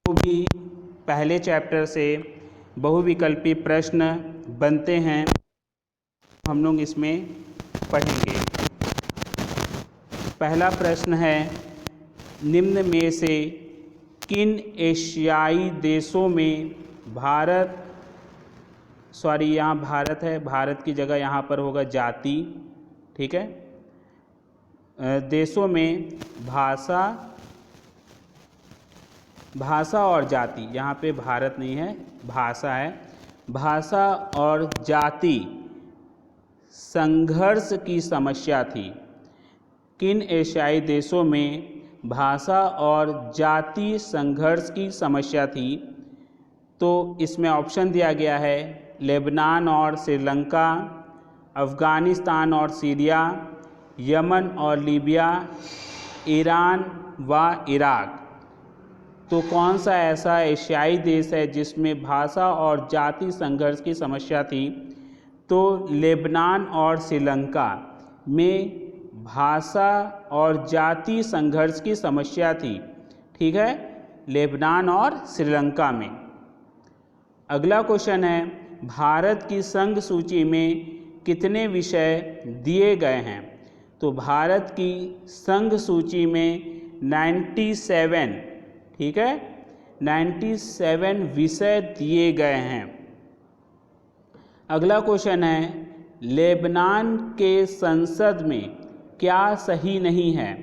जो भी पहले चैप्टर से बहुविकल्पी प्रश्न बनते हैं हम लोग इसमें पढ़ेंगे। पहला प्रश्न है, निम्न में से किन एशियाई देशों में यहाँ भारत है, भारत की जगह यहाँ पर होगा जाति, ठीक है। देशों में भाषा और जाति, यहाँ पे भारत नहीं है, भाषा है। भाषा और जाति संघर्ष की समस्या थी। किन एशियाई देशों में भाषा और जाति संघर्ष की समस्या थी? तो इसमें ऑप्शन दिया गया है, लेबनान और श्रीलंका, अफ़गानिस्तान और सीरिया, यमन और लीबिया, ईरान व इराक। तो कौन सा ऐसा एशियाई देश है जिसमें भाषा और जाति संघर्ष की समस्या थी? तो लेबनान और श्रीलंका में भाषा और जाति संघर्ष की समस्या थी, ठीक है, लेबनान और श्रीलंका में। अगला क्वेश्चन है, भारत की संघ सूची में कितने विषय दिए गए हैं? तो भारत की संघ सूची में 97, ठीक है, 97 विषय दिए गए हैं। अगला क्वेश्चन है, लेबनान के संसद में क्या सही नहीं है?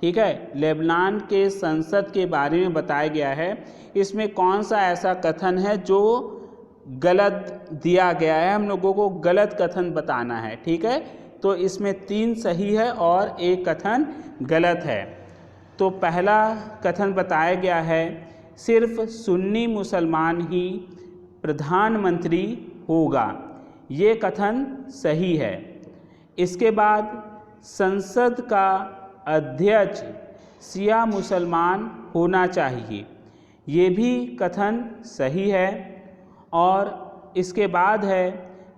ठीक है, लेबनान के संसद के बारे में बताया गया है। इसमें कौन सा ऐसा कथन है जो गलत दिया गया है? हम लोगों को गलत कथन बताना है, ठीक है। तो इसमें 3 सही है और 1 कथन गलत है। तो पहला कथन बताया गया है, सिर्फ सुन्नी मुसलमान ही प्रधानमंत्री होगा, ये कथन सही है। इसके बाद संसद का अध्यक्ष शिया मुसलमान होना चाहिए, ये भी कथन सही है। और इसके बाद है,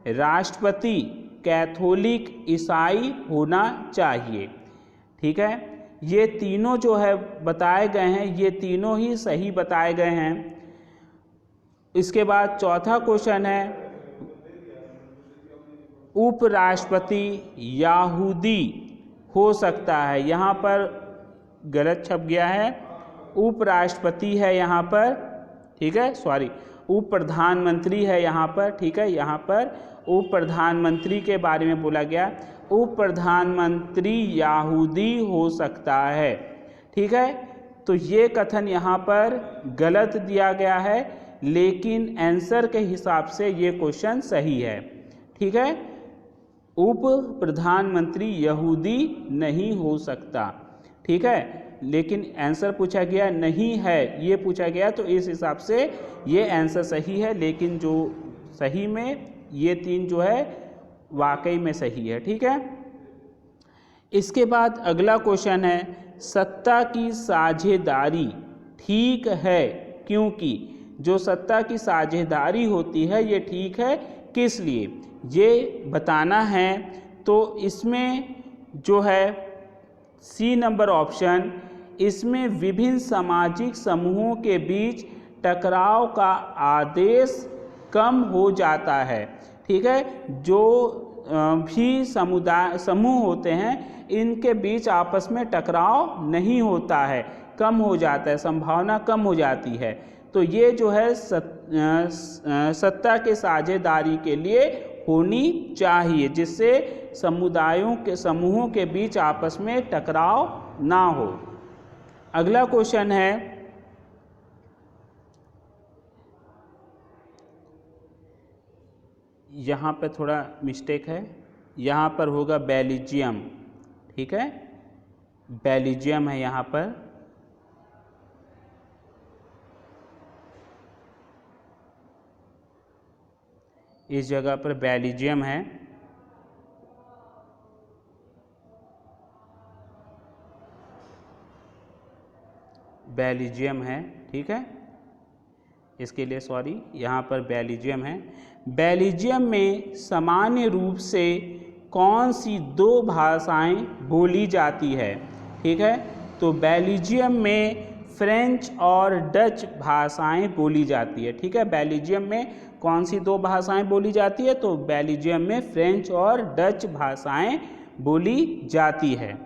राष्ट्रपति कैथोलिक ईसाई होना चाहिए, ठीक है। ये तीनों जो है बताए गए हैं, ये तीनों ही सही बताए गए हैं। इसके बाद चौथा क्वेश्चन है, उपराष्ट्रपति यहूदी हो सकता है, यहाँ पर गलत छप गया है, उपराष्ट्रपति है यहाँ पर, ठीक है, सॉरी, उप प्रधानमंत्री है यहाँ पर, ठीक है। यहाँ पर उप प्रधानमंत्री के बारे में बोला गया, उप प्रधानमंत्री यहूदी हो सकता है, ठीक है। तो ये कथन यहाँ पर गलत दिया गया है, लेकिन आंसर के हिसाब से ये क्वेश्चन सही है, ठीक है। उप प्रधानमंत्री यहूदी नहीं हो सकता, ठीक है, लेकिन आंसर पूछा गया नहीं है, ये पूछा गया, तो इस हिसाब से ये आंसर सही है। लेकिन जो सही में ये 3 जो है वाकई में सही है, ठीक है। इसके बाद अगला क्वेश्चन है, सत्ता की साझेदारी ठीक है क्योंकि? जो सत्ता की साझेदारी होती है ये ठीक है किस लिए, ये बताना है। तो इसमें जो है सी नंबर ऑप्शन, इसमें विभिन्न सामाजिक समूहों के बीच टकराव का आदेश कम हो जाता है, ठीक है। जो भी समूह होते हैं इनके बीच आपस में टकराव नहीं होता है, कम हो जाता है, संभावना कम हो जाती है। तो ये जो है सत्ता के साझेदारी के लिए होनी चाहिए, जिससे समूहों के बीच आपस में टकराव ना हो। अगला क्वेश्चन है, यहाँ पे थोड़ा मिस्टेक है, यहाँ पर होगा बेल्जियम, ठीक है, बेल्जियम है यहाँ पर। इस जगह पर बेल्जियम है। बेल्जियम है, ठीक है, इसके लिए सॉरी, यहाँ पर बेल्जियम है। बेल्जियम में सामान्य रूप से कौन सी 2 भाषाएं बोली जाती है, ठीक है। तो बेल्जियम में फ्रेंच और डच भाषाएं बोली जाती है। ठीक है, बेल्जियम में कौन सी 2 भाषाएं बोली जाती है? तो बेल्जियम में फ्रेंच और डच भाषाएं बोली जाती है।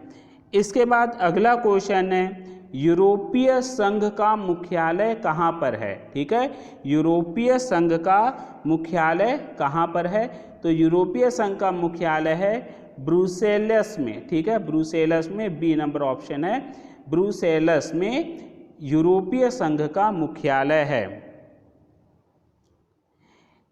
इसके बाद अगला क्वेश्चन है, यूरोपीय संघ का मुख्यालय कहाँ पर है? ठीक है, यूरोपीय संघ का मुख्यालय कहाँ पर है? तो यूरोपीय संघ का मुख्यालय है ब्रुसेल्स में। ठीक है, ब्रुसेल्स में, बी नंबर ऑप्शन है, ब्रुसेल्स में यूरोपीय संघ का मुख्यालय है।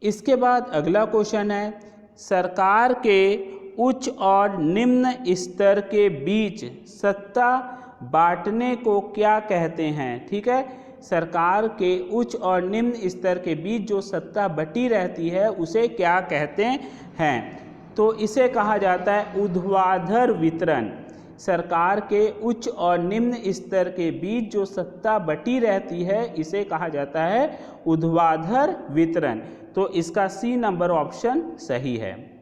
इसके बाद अगला क्वेश्चन है, सरकार के उच्च और निम्न स्तर के बीच सत्ता बांटने को क्या कहते हैं? ठीक है, सरकार के उच्च और निम्न स्तर के बीच जो सत्ता बटी रहती है उसे क्या कहते हैं? तो इसे कहा जाता है ऊर्ध्वाधर वितरण। सरकार के उच्च और निम्न स्तर के बीच जो सत्ता बटी रहती है इसे कहा जाता है ऊर्ध्वाधर वितरण। तो इसका सी नंबर ऑप्शन सही है।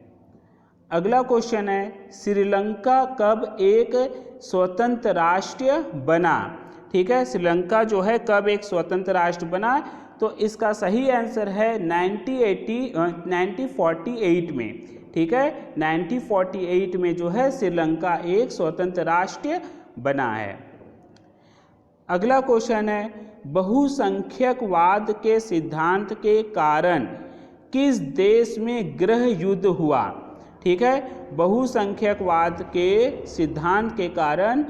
अगला क्वेश्चन है, श्रीलंका कब एक स्वतंत्र राष्ट्र बना? ठीक है, श्रीलंका जो है कब एक स्वतंत्र राष्ट्र बना? तो इसका सही आंसर है 1948 में। ठीक है, 1948 में जो है श्रीलंका एक स्वतंत्र राष्ट्र बना है। अगला क्वेश्चन है, बहुसंख्यकवाद के सिद्धांत के कारण किस देश में गृह युद्ध हुआ? ठीक है, बहुसंख्यकवाद के सिद्धांत के कारण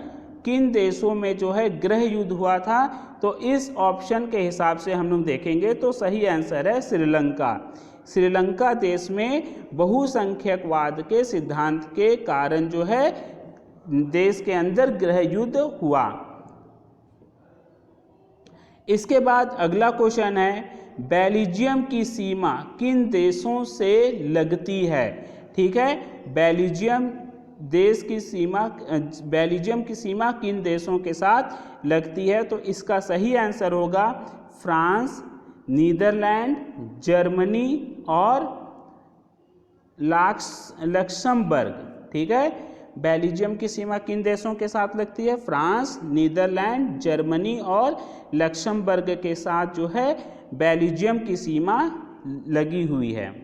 किन देशों में जो है गृह युद्ध हुआ था? तो इस ऑप्शन के हिसाब से हम लोग देखेंगे तो सही आंसर है श्रीलंका। श्रीलंका देश में बहुसंख्यकवाद के सिद्धांत के कारण जो है देश के अंदर गृह युद्ध हुआ। इसके बाद अगला क्वेश्चन है, बेल्जियम की सीमा किन देशों से लगती है? ठीक है, बेल्जियम की सीमा किन देशों के साथ लगती है? तो इसका सही आंसर होगा फ्रांस, नीदरलैंड, जर्मनी और लक्समबर्ग। ठीक है, बेल्जियम की सीमा किन देशों के साथ लगती है? फ्रांस, नीदरलैंड, जर्मनी और लक्समबर्ग के साथ जो है बेल्जियम की सीमा लगी हुई है।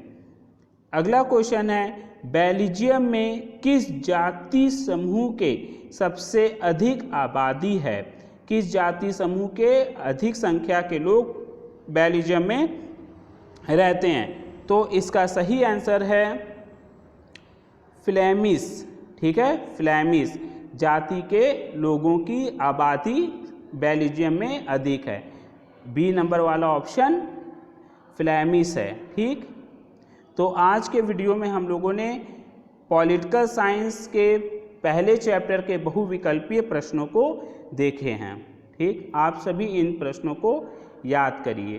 अगला क्वेश्चन है, बेल्जियम में किस जाति समूह के सबसे अधिक आबादी है? किस जाति समूह के अधिक संख्या के लोग बेल्जियम में रहते हैं? तो इसका सही आंसर है फ्लेमिश। ठीक है, फ्लेमिश जाति के लोगों की आबादी बेल्जियम में अधिक है। बी नंबर वाला ऑप्शन फ्लेमिश है। ठीक, तो आज के वीडियो में हम लोगों ने पॉलिटिकल साइंस के पहले चैप्टर के बहुविकल्पीय प्रश्नों को देखे हैं। ठीक, आप सभी इन प्रश्नों को याद करिए।